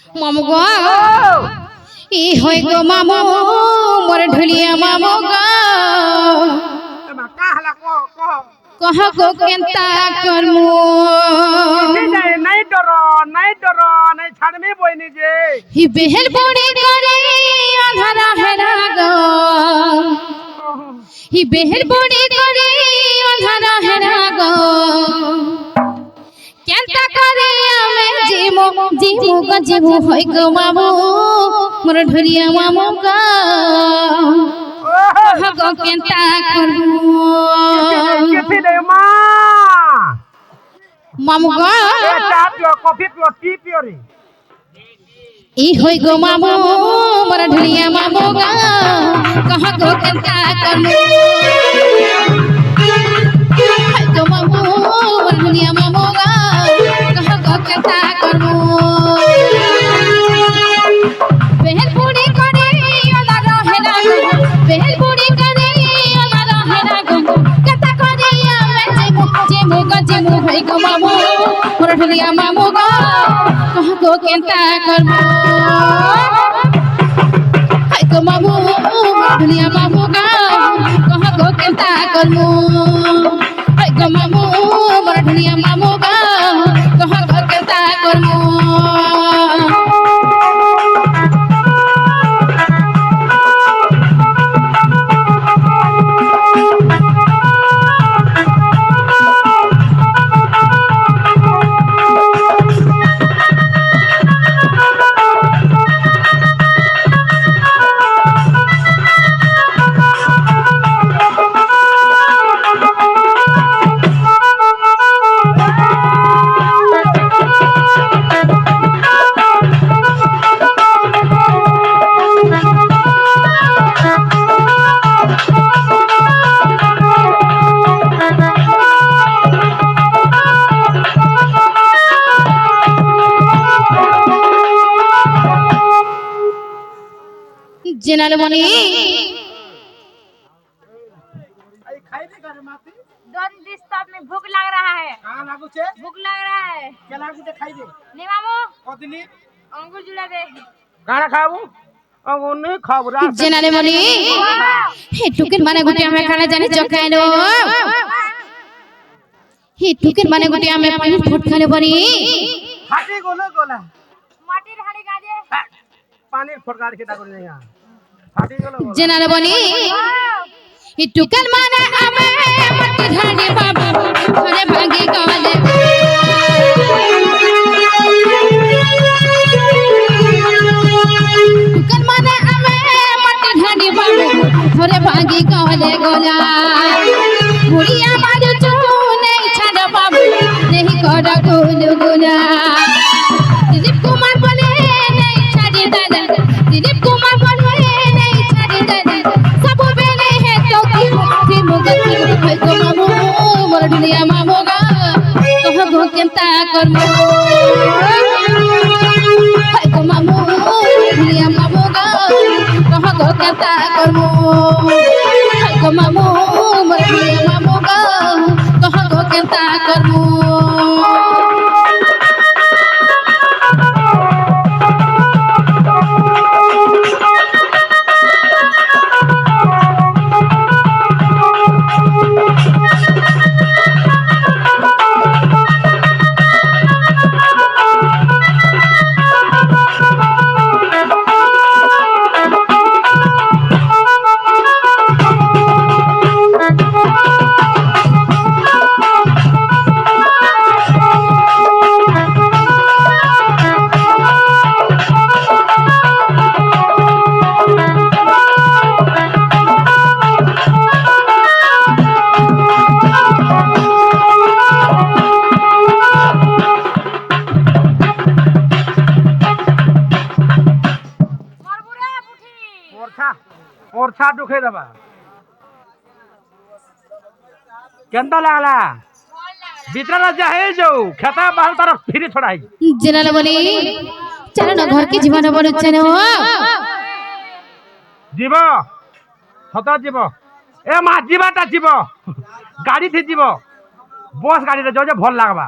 মামু গো ই হই গো মামু মোর ঢুলিয়া মামু গো কহ গো কেনতা করমু নাই ডর নাই ছাড়মি বই নিজে হি বেহেল বড়ি করে আধারা হেরা গো হি বেহেল বড়ি করে আধারা হেরা গো কেনতা করে আমি জিমু গো জিমু হই গো মামু মোর ঢুলিয়া মামু গো কহ গো কেনতা করমু মামু গো কফি পিও টি পিও রে ই হই গো মামু মোর ঢুলিয়া মামু গো কহ গো কেনতা করমু হই গো মামু মোর ঢুলিয়া মামু গো কহ গো কেনতা করমু বেহেল বুড়ি করে ওলা রহেনা গো বেহেল বুড়ি করে ওলা রহেনা গো কেনতা করে আমি জিমু গো জিমু হই গো মামু মোর ঢুলিয়া মামু গো কহ গো কেনতা করমু হাই গো মামু ঢুলিয়া মামু গো কহ গো কেনতা করমু হাই গো মামু মোর ঢুলিয়া মামু গো কহ গো কেনতা করমু জেনারেল মনি डोंट डिस्टर्ब मी भूख लग रहा है कहां लागू छे भूख लग रहा है के लागू छे खाई दे नी मामू कदिनी अंगूर जुड़ा दे काना खाबू अंगूर नहीं खाबू रात জেনারেল মনি হে টুকের মানে গুটি আমি খানা জানি চখাইনো হে টুকের মানে গুটি আমি পানি ফট খানে বনি फाटी गोला गोला माटिर हाड़ी गाजे पानी फटकार के डाकुर नहीं यहां फाटी गोला गोला জেনারেল বনি হে টুকের মানে আমি মাটি ঢাড়ি বাবা ঘরে ভাঙি গলে টুকের মানে আমি মাটি ঢাড়ি বাবা ঘরে ভাঙি গলে গোলা বুড়িয়া মারু চুনে ছাড় বাবু নেহি কর গুলগুলা দিলীপ কুমার বলে নেই ছাড়ি দাদা দিলীপ কুমার বলে নেই ছাড়ি দাদা সব বেলে হে তো কি মুগতি হই গো মামু মোর ঢুলিয়া মামু গো কহ গো কেনতা করমু হই গো মামু ঢুলিয়া মামু গো কহ গো কেনতা করমু হই গো মামু মোর ঢুলিয়া মামু গো কহ গো কেনতা করমু ओरछा दुखे दबा केंदा लागला भीतर जाहे जो खेता बाहर तरफ फिर छोड़ाई জেনারেল বলি চলো না ঘর কি জীবন বলছে না जीव सत जीव ए मा जीवाटा जीव गाड़ी थी जीव बस गाड़ी रे जो भल लागबा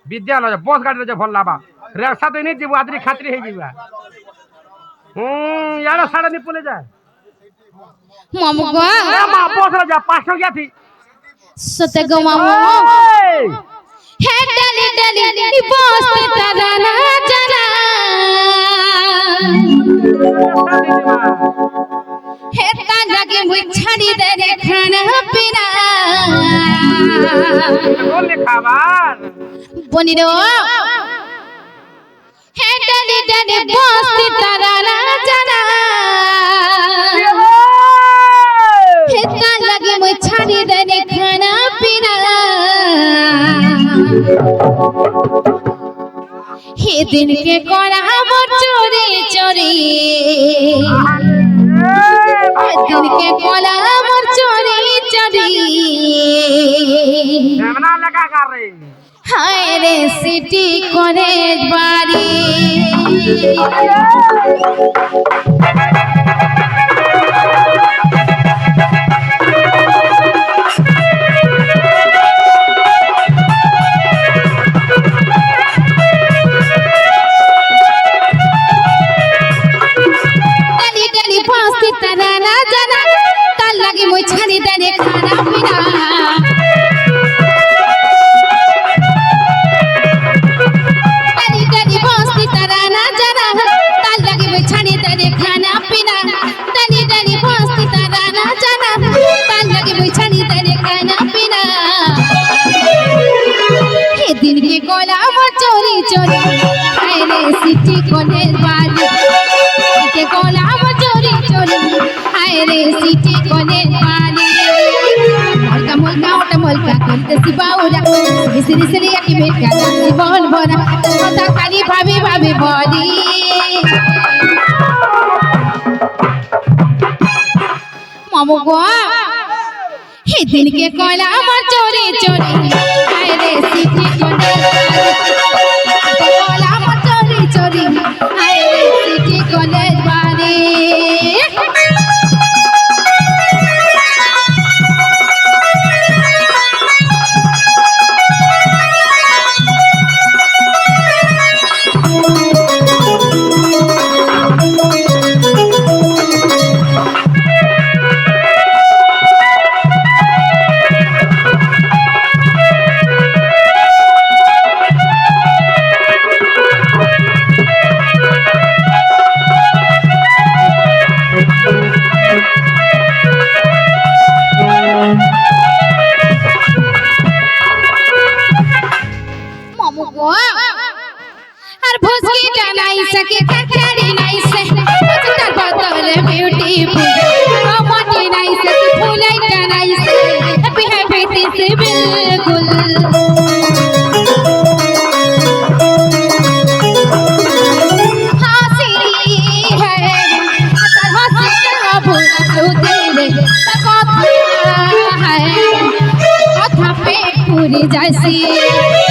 विद्यालय बस गाड़ी रे जो भल लागबा রেক্সা তো नहीं जीव आदरी खातरी है जीवा यार साढ़े नहीं पुले जाए মামু গো ए मां पोस जा 500 गया थी সতে গো মামু হে ডালি ডালি বসতে তারা না জানা হে তা লাগে মুই ছাড়ি দে রে খানা পিনা बोल खाবার বনিরো হে ডালি ডালি বসতে তারা না জানা হে তা লাগে মুই ছাড়ি দে রে খানা পিনা হে দিন के করা মোর চোরি চোরি হে দিন के করা মোর চোরি চোরি कैमरा लगा कर रे হায় রে সিটি কলেজ বাড়ি ডালি ডালি বসতে তারা না জানা তার লাগে মই ছাড়ি দে খানা পিনা ডালি ডালি বসতে তারা না জানা তার লাগে মই ছাড়ি দে খানা পিনা ডালি ডালি বসতে তারা না জানা তার লাগে মই ছাড়ি দে খানা পিনা হে দিন के कोला मोर चोरी चोरी हाय रे सिटी कॉलेज बाली के कोला मोर चोरी चोरी हाय रे सिटी कॉलेज बाली मोलका ओटा मोलका करते सिबाउरा सिरी सिरी की बेटा जीवन भरा কথা খালি ভাবি ভাবি বলি মামু গো হে দিন के कोला मोर चोरी चोरी हाय रे सिटी कॉलेज कोला मोर चोरी चोरी हाय रे सिटी कॉलेज बाली মামু গো আর ভোজকি জানাই সকে কাছারি নাই সে তোর বদলে বিউটিফুল আমাটি নাই সে ফুলাই জানাই সে হ্যাপি হ্যাপি দিস বিলকুল হাসি है अतर हंसी का भूल तू तेरे কথা है কথা पे पूरी जैसी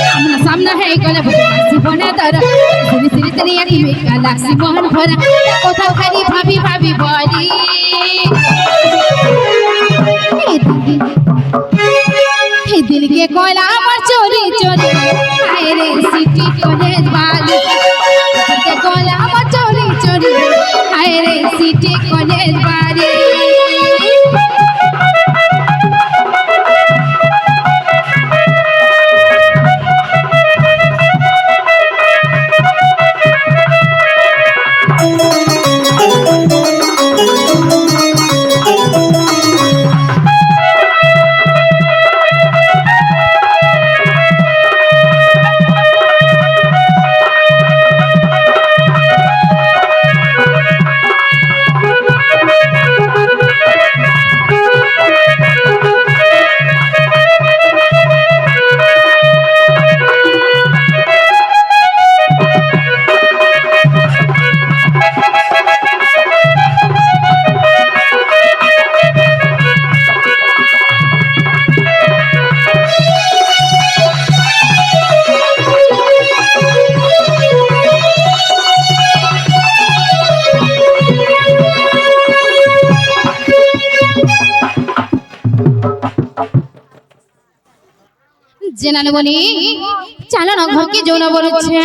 सामना सामना है गले बसी बने तारा सिरी सिरी तेरी आँखी में काला सी मन भरा कोথাও খালি ভাবি ভাবি বলি हे दिल के कोला मोर चोरी चोरी हाय रे सिटी कॉलेज वाली के कोला मोर चोरी चोरी हाय रे सिटी कॉलेज वाली জেনানে বলি চালানো ঘরকে যৌন বলছে